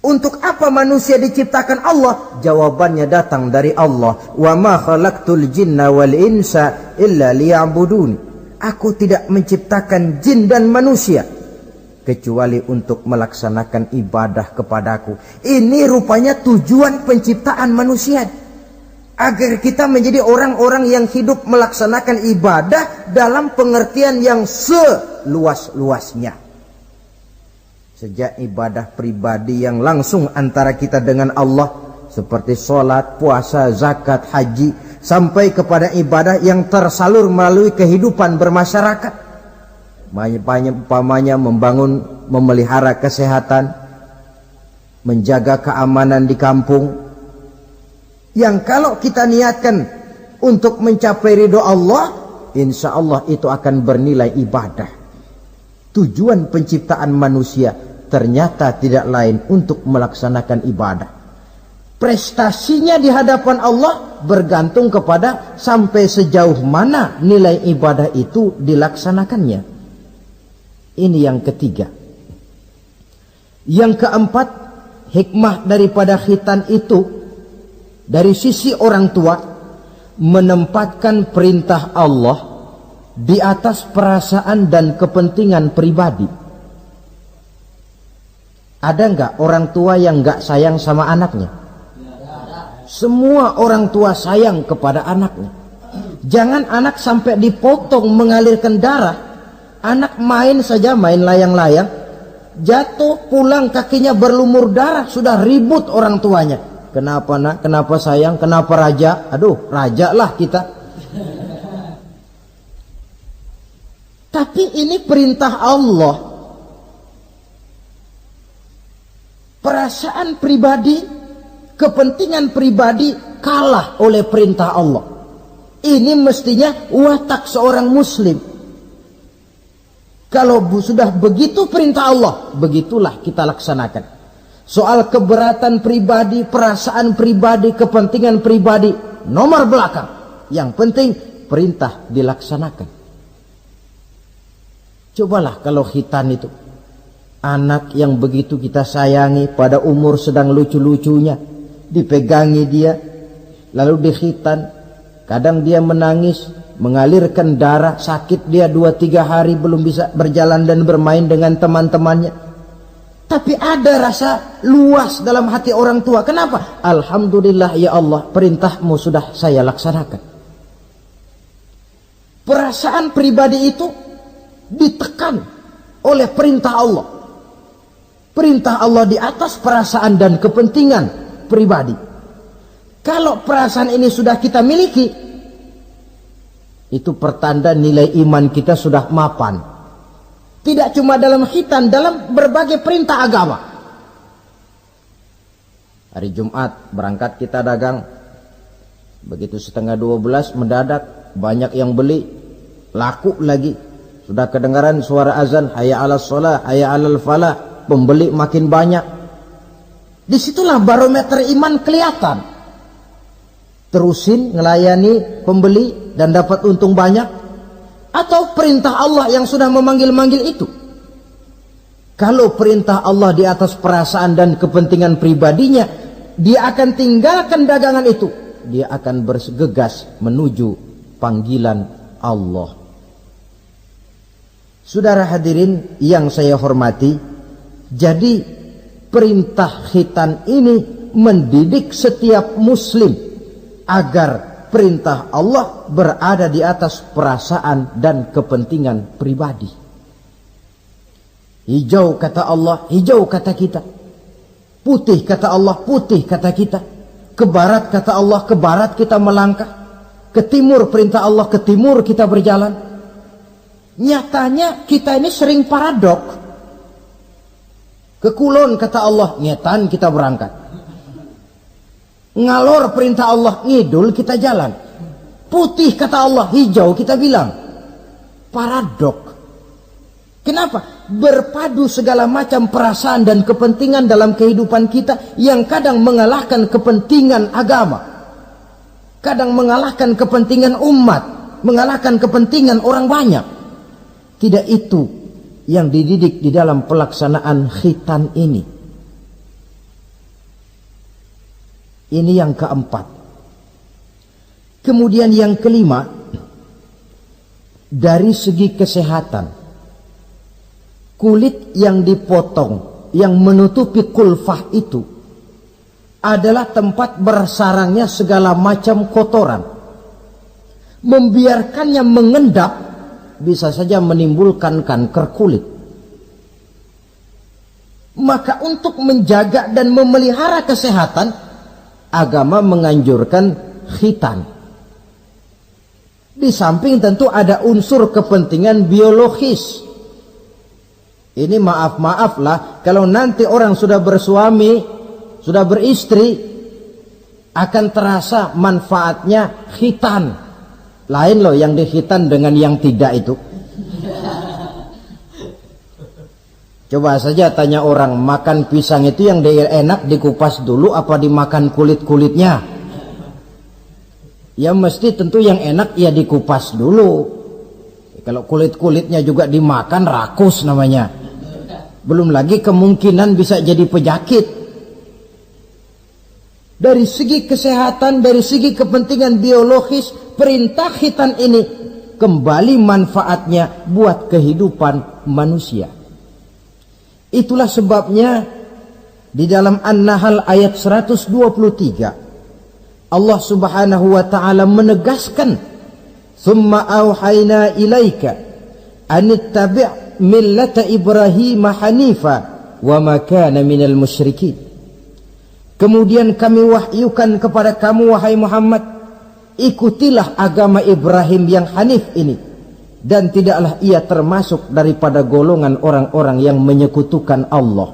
Untuk apa manusia diciptakan Allah? Jawabannya datang dari Allah. "Wa ma khalaqtul jinna wal insa illa liya'buduni." Aku tidak menciptakan jin dan manusia kecuali untuk melaksanakan ibadah kepadaku. Ini rupanya tujuan penciptaan manusia, agar kita menjadi orang-orang yang hidup melaksanakan ibadah dalam pengertian yang seluas-luasnya. Sejak ibadah pribadi yang langsung antara kita dengan Allah, seperti sholat, puasa, zakat, haji, sampai kepada ibadah yang tersalur melalui kehidupan bermasyarakat. Umpamanya membangun, memelihara kesehatan, menjaga keamanan di kampung, yang kalau kita niatkan untuk mencapai ridho Allah, insya Allah itu akan bernilai ibadah. Tujuan penciptaan manusia ternyata tidak lain untuk melaksanakan ibadah. Prestasinya di hadapan Allah bergantung kepada sampai sejauh mana nilai ibadah itu dilaksanakannya. Ini yang ketiga. Yang keempat, hikmah daripada khitan itu dari sisi orang tua, menempatkan perintah Allah di atas perasaan dan kepentingan pribadi. Ada enggak orang tua yang enggak sayang sama anaknya? Semua orang tua sayang kepada anaknya. Jangan anak sampai dipotong mengalirkan darah. Anak main saja, main layang-layang, jatuh, pulang kakinya berlumur darah, sudah ribut orang tuanya. Kenapa nak? Kenapa sayang? Kenapa raja? Aduh, raja lah kita. Tapi ini perintah Allah. Perasaan pribadi, kepentingan pribadi kalah oleh perintah Allah. Ini mestinya watak seorang muslim. Kalau sudah begitu perintah Allah, begitulah kita laksanakan. Soal keberatan pribadi, perasaan pribadi, kepentingan pribadi, nomor belakang. Yang penting perintah dilaksanakan. Cobalah kalau khitan itu, anak yang begitu kita sayangi pada umur sedang lucu-lucunya, dipegangi dia, lalu dikhitan. Kadang dia menangis, mengalirkan darah, sakit dia 2-3 hari belum bisa berjalan dan bermain dengan teman-temannya. Tapi ada rasa luas dalam hati orang tua. Kenapa? Alhamdulillah ya Allah, perintahmu sudah saya laksanakan. Perasaan pribadi itu ditekan oleh perintah Allah. Perintah Allah di atas perasaan dan kepentingan pribadi. Kalau perasaan ini sudah kita miliki, itu pertanda nilai iman kita sudah mapan. Tidak cuma dalam khitan, dalam berbagai perintah agama. Hari Jumat berangkat kita dagang, begitu 11:30 mendadak banyak yang beli, laku lagi. Sudah kedengaran suara azan, hayya 'alas shalah, hayya 'alal falah, pembeli makin banyak. Disitulah barometer iman kelihatan. Terusin ngelayani pembeli dan dapat untung banyak, atau perintah Allah yang sudah memanggil-manggil itu. Kalau perintah Allah di atas perasaan dan kepentingan pribadinya, dia akan tinggalkan dagangan itu, dia akan bergegas menuju panggilan Allah. Saudara hadirin yang saya hormati, jadi perintah khitan ini mendidik setiap muslim agar perintah Allah berada di atas perasaan dan kepentingan pribadi. Hijau kata Allah, hijau kata kita. Putih kata Allah, putih kata kita. Ke barat kata Allah, ke barat kita melangkah. Ke timur perintah Allah, ke timur kita berjalan. Nyatanya kita ini sering paradok. Ke kulon kata Allah, ngetan kita berangkat. Ngalor perintah Allah, ngidul kita jalan. Putih kata Allah, hijau kita bilang. Paradok. Kenapa? Berpadu segala macam perasaan dan kepentingan dalam kehidupan kita yang kadang mengalahkan kepentingan agama, kadang mengalahkan kepentingan umat, mengalahkan kepentingan orang banyak. Tidak itu yang dididik di dalam pelaksanaan khitan ini. Ini yang keempat. Kemudian yang kelima, dari segi kesehatan, kulit yang dipotong, yang menutupi kulfah itu adalah tempat bersarangnya segala macam kotoran. Membiarkannya mengendap bisa saja menimbulkan kanker kulit. Maka untuk menjaga dan memelihara kesehatan, agama menganjurkan khitan. Di samping tentu ada unsur kepentingan biologis. Ini maaf lah, kalau nanti orang sudah bersuami, sudah beristri, akan terasa manfaatnya khitan. Lain loh yang dikhitan dengan yang tidak itu. Coba saja tanya orang, makan pisang itu yang enak dikupas dulu apa dimakan kulit-kulitnya? Ya mesti tentu yang enak ya dikupas dulu. Kalau kulit-kulitnya juga dimakan, rakus namanya. Belum lagi kemungkinan bisa jadi penyakit. Dari segi kesehatan, dari segi kepentingan biologis, perintah khitan ini kembali manfaatnya buat kehidupan manusia. Itulah sebabnya di dalam An-Nahl ayat 123 Allah Subhanahu wa taala menegaskan, "Tsumma auhayna ilaika an ittabi' millata Ibrahim hanifa wa ma kana minal musyrikin." Kemudian kami wahyukan kepada kamu wahai Muhammad, ikutilah agama Ibrahim yang hanif ini, dan tidaklah ia termasuk daripada golongan orang-orang yang menyekutukan Allah.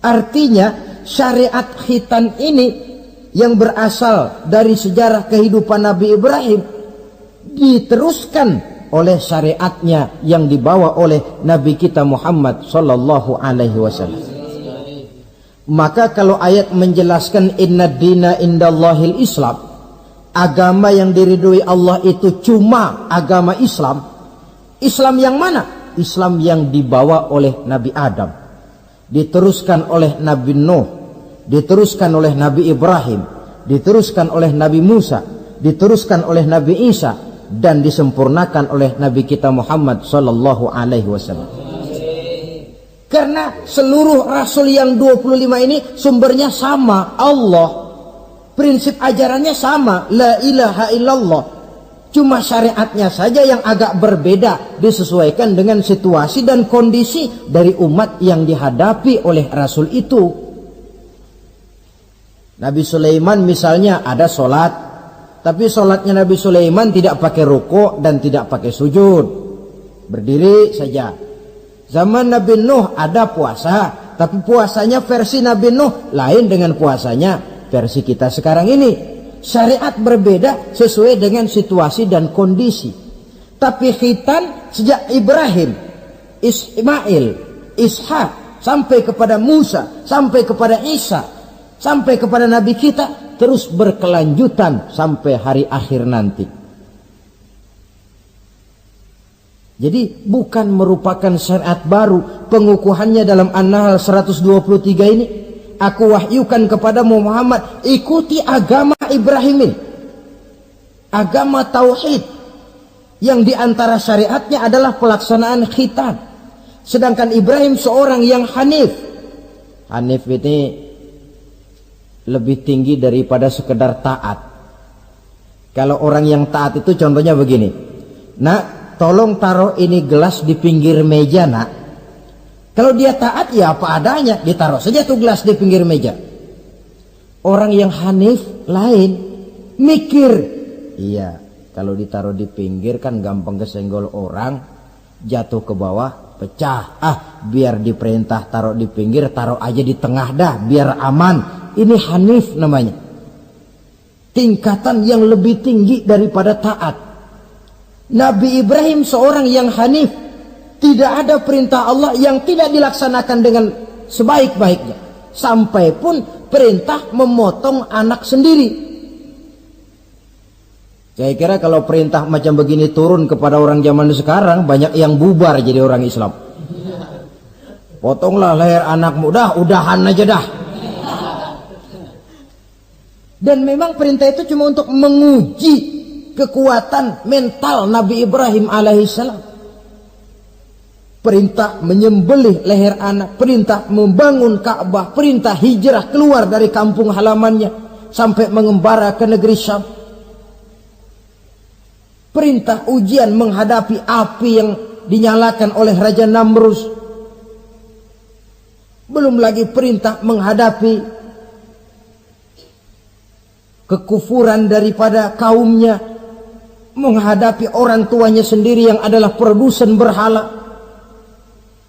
Artinya syariat khitan ini yang berasal dari sejarah kehidupan Nabi Ibrahim diteruskan oleh syariatnya yang dibawa oleh Nabi kita Muhammad sallallahu alaihi wasallam. Maka kalau ayat menjelaskan inna dina indallahil Islam, agama yang diridhoi Allah itu cuma agama Islam. Islam yang mana? Islam yang dibawa oleh Nabi Adam, diteruskan oleh Nabi Nuh, diteruskan oleh Nabi Ibrahim, diteruskan oleh Nabi Musa, diteruskan oleh Nabi Isa, dan disempurnakan oleh Nabi kita Muhammad sallallahu alaihi wasallam. Karena seluruh rasul yang 25 ini sumbernya sama, Allah. Prinsip ajarannya sama, la ilaha illallah. Cuma syariatnya saja yang agak berbeda, disesuaikan dengan situasi dan kondisi dari umat yang dihadapi oleh rasul itu. Nabi Sulaiman misalnya ada sholat, tapi sholatnya Nabi Sulaiman tidak pakai ruku dan tidak pakai sujud, berdiri saja. Zaman Nabi Nuh ada puasa, tapi puasanya versi Nabi Nuh lain dengan puasanya versi kita sekarang ini. Syariat berbeda sesuai dengan situasi dan kondisi. Tapi khitan sejak Ibrahim, Ismail, Ishak, sampai kepada Musa, sampai kepada Isa, sampai kepada Nabi kita, terus berkelanjutan sampai hari akhir nanti. Jadi bukan merupakan syariat baru. Pengukuhannya dalam An-Nahl 123 ini, aku wahyukan kepadamu Muhammad, ikuti agama Ibrahim ini, agama tauhid, yang diantara syariatnya adalah pelaksanaan khitan. Sedangkan Ibrahim seorang yang hanif. Hanif ini lebih tinggi daripada sekedar taat. Kalau orang yang taat itu contohnya begini, nak, tolong taruh ini gelas di pinggir meja, nak. Kalau dia taat ya apa adanya, ditaruh saja tuh gelas di pinggir meja. Orang yang hanif lain, mikir. Iya, kalau ditaruh di pinggir kan gampang kesenggol orang, jatuh ke bawah, pecah. Biar diperintah taruh di pinggir, taruh aja di tengah dah, biar aman. Ini hanif namanya. Tingkatan yang lebih tinggi daripada taat. Nabi Ibrahim seorang yang hanif. Tidak ada perintah Allah yang tidak dilaksanakan dengan sebaik-baiknya. Sampai pun perintah memotong anak sendiri. Saya kira kalau perintah macam begini turun kepada orang zaman sekarang, banyak yang bubar jadi orang Islam. Potonglah leher anakmu, dah, udahan aja dah. Dan memang perintah itu cuma untuk menguji kekuatan mental Nabi Ibrahim alaihissalam. Perintah menyembelih leher anak, perintah membangun Ka'bah, perintah hijrah keluar dari kampung halamannya sampai mengembara ke negeri Syam. Perintah ujian menghadapi api yang dinyalakan oleh Raja Namrus. Belum lagi perintah menghadapi kekufuran daripada kaumnya, menghadapi orang tuanya sendiri yang adalah produsen berhala.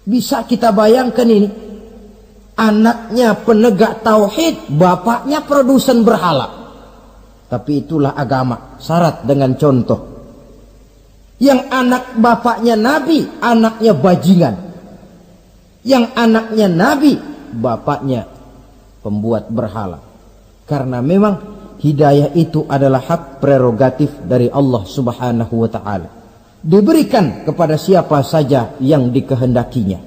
Bisa kita bayangkan ini, anaknya penegak tauhid, bapaknya produsen berhala. Tapi itulah agama, syarat dengan contoh. Yang anak bapaknya nabi, anaknya bajingan. Yang anaknya nabi, bapaknya pembuat berhala. Karena memang hidayah itu adalah hak prerogatif dari Allah Subhanahu wa ta'ala. Diberikan kepada siapa saja yang dikehendakinya.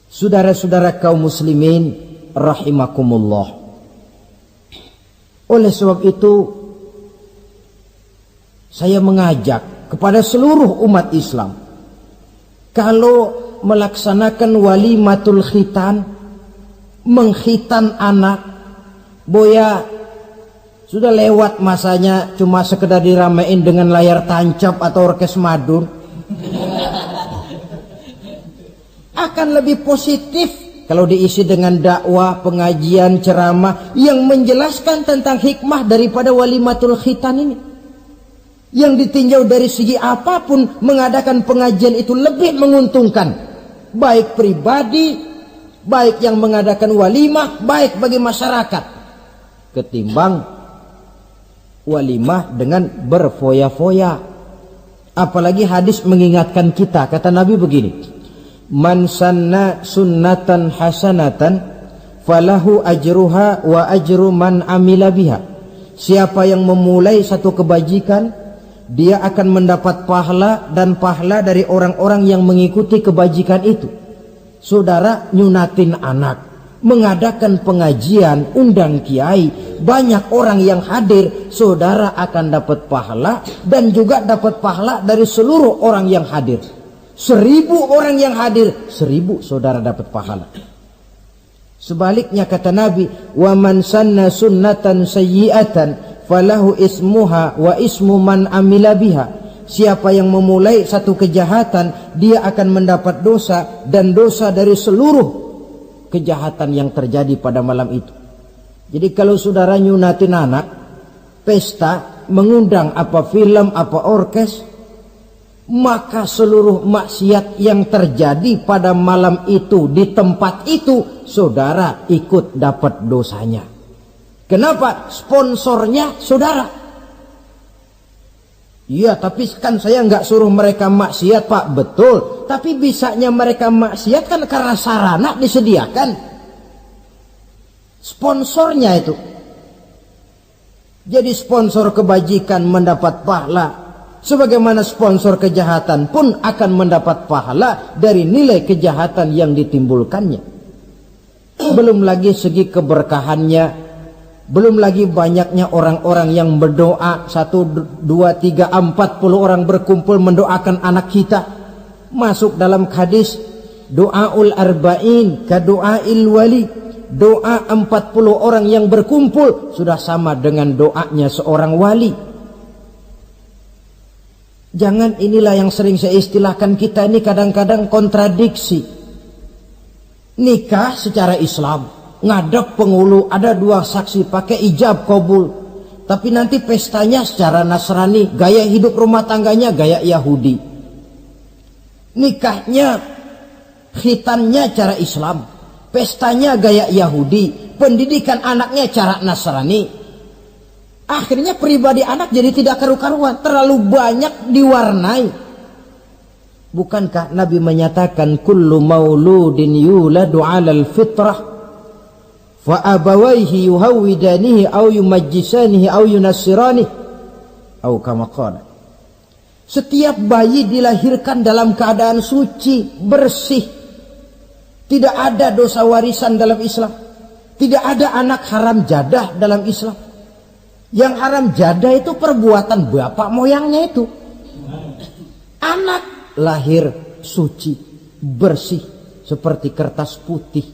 Saudara-saudara kaum muslimin rahimakumullah. Oleh sebab itu saya mengajak kepada seluruh umat Islam, kalau melaksanakan walimatul khitan, mengkhitan anak, boya sudah lewat masanya cuma sekedar diramein dengan layar tancap atau orkes madun. Akan lebih positif kalau diisi dengan dakwah, pengajian, ceramah yang menjelaskan tentang hikmah daripada walimatul khitan ini. Yang ditinjau dari segi apapun, mengadakan pengajian itu lebih menguntungkan, baik pribadi, baik yang mengadakan walimah, baik bagi masyarakat, ketimbang walimah dengan berfoya-foya. Apalagi hadis mengingatkan kita, kata Nabi begini, man sanna sunnatan hasanatan falahu ajruha wa ajru man amila biha. Siapa yang memulai satu kebajikan dia akan mendapat pahala dan pahala dari orang-orang yang mengikuti kebajikan itu. Saudara nyunatin anak, mengadakan pengajian, undang kiai, banyak orang yang hadir, saudara akan dapat pahala dan juga dapat pahala dari seluruh orang yang hadir. 1000 orang yang hadir, 1000 saudara dapat pahala. Sebaliknya kata Nabi, wa man sanna sunnatan sayyi'atan falahu ismuha wa ismu man amila biha. Siapa yang memulai satu kejahatan, dia akan mendapat dosa dan dosa dari seluruh kejahatan yang terjadi pada malam itu. Jadi kalau saudara nyunatin anak, pesta, mengundang apa film, apa orkes, maka seluruh maksiat yang terjadi pada malam itu di tempat itu, saudara ikut dapat dosanya. Kenapa? Sponsornya saudara. Iya, tapi kan saya nggak suruh mereka maksiat, Pak. Betul. Tapi bisanya mereka maksiat kan karena sarana disediakan. Sponsornya itu. Jadi sponsor kebajikan mendapat pahala, sebagaimana sponsor kejahatan pun akan mendapat pahala dari nilai kejahatan yang ditimbulkannya. Belum lagi segi keberkahannya, belum lagi banyaknya orang-orang yang berdoa, 1, 2, 3, 40 orang berkumpul mendoakan anak kita. Masuk dalam hadis, doaul arba'in ka doail wali. Doa 40 orang yang berkumpul sudah sama dengan doanya seorang wali. Jangan, inilah yang sering saya istilahkan, kita ini kadang-kadang kontradiksi. Nikah secara Islam, ngadep penghulu, ada 2 saksi, pakai ijab kabul. Tapi nanti pestanya secara Nasrani, gaya hidup rumah tangganya gaya Yahudi. Nikahnya, khitannya cara Islam, pestanya gaya Yahudi, pendidikan anaknya cara Nasrani. Akhirnya pribadi anak jadi tidak karu-karuan, terlalu banyak diwarnai. Bukankah Nabi menyatakan kullu mauludin yuladu 'alal fitrah fa abawaihi yuhawwidanihi aw yumajjisanihi aw yunassiranihi aw kama qala. Setiap bayi dilahirkan dalam keadaan suci, bersih. Tidak ada dosa warisan dalam Islam. Tidak ada anak haram jadah dalam Islam. Yang haram jadah itu perbuatan bapak moyangnya itu. Anak lahir suci, bersih, seperti kertas putih.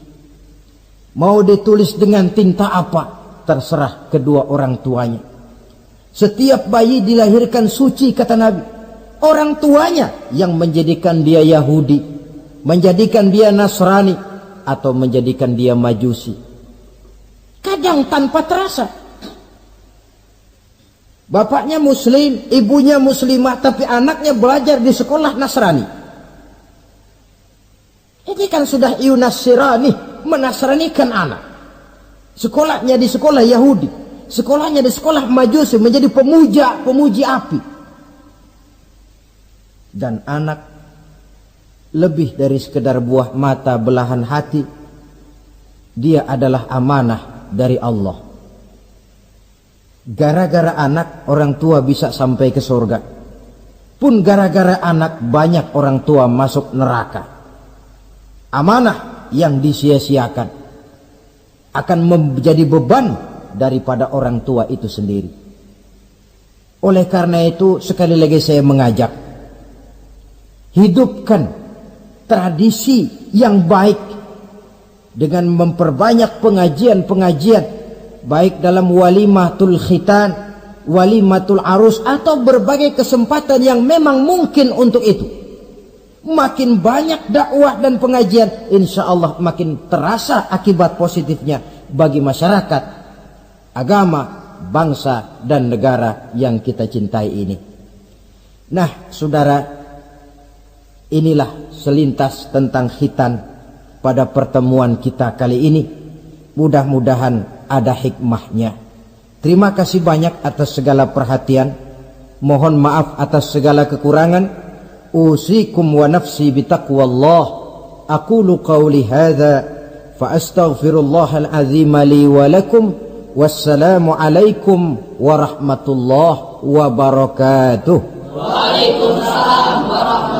Mau ditulis dengan tinta apa, terserah kedua orang tuanya. Setiap bayi dilahirkan suci, kata Nabi. Orang tuanya yang menjadikan dia Yahudi, menjadikan dia Nasrani, atau menjadikan dia Majusi. Kadang tanpa terasa. Bapaknya Muslim, ibunya Muslimah, tapi anaknya belajar di sekolah Nasrani. Ini kan sudah yunassirani, menasranikan anak. Sekolahnya di sekolah Yahudi, sekolahnya di sekolah Majusi, menjadi pemuji api. Dan anak lebih dari sekedar buah mata belahan hati, dia adalah amanah dari Allah. Gara-gara anak, orang tua bisa sampai ke surga. Pun gara-gara anak, banyak orang tua masuk neraka. Amanah yang disia-siakan akan menjadi beban daripada orang tua itu sendiri. Oleh karena itu, sekali lagi saya mengajak, hidupkan tradisi yang baik dengan memperbanyak pengajian-pengajian, baik dalam walimatul khitan, walimatul arus, atau berbagai kesempatan yang memang mungkin untuk itu. Makin banyak dakwah dan pengajian, insya Allah makin terasa akibat positifnya bagi masyarakat, agama, bangsa, dan negara yang kita cintai ini. Nah, saudara, inilah selintas tentang khitan pada pertemuan kita kali ini. Mudah-mudahan ada hikmahnya. Terima kasih banyak atas segala perhatian. Mohon maaf atas segala kekurangan. Usikum wa nafsi bitaqwallah. Aqulu qawli hadza fa astaghfirullahal azim li wa lakum. Wassalamu alaikum warahmatullahi wabarakatuh. Waalaikumsalam warahmatullahi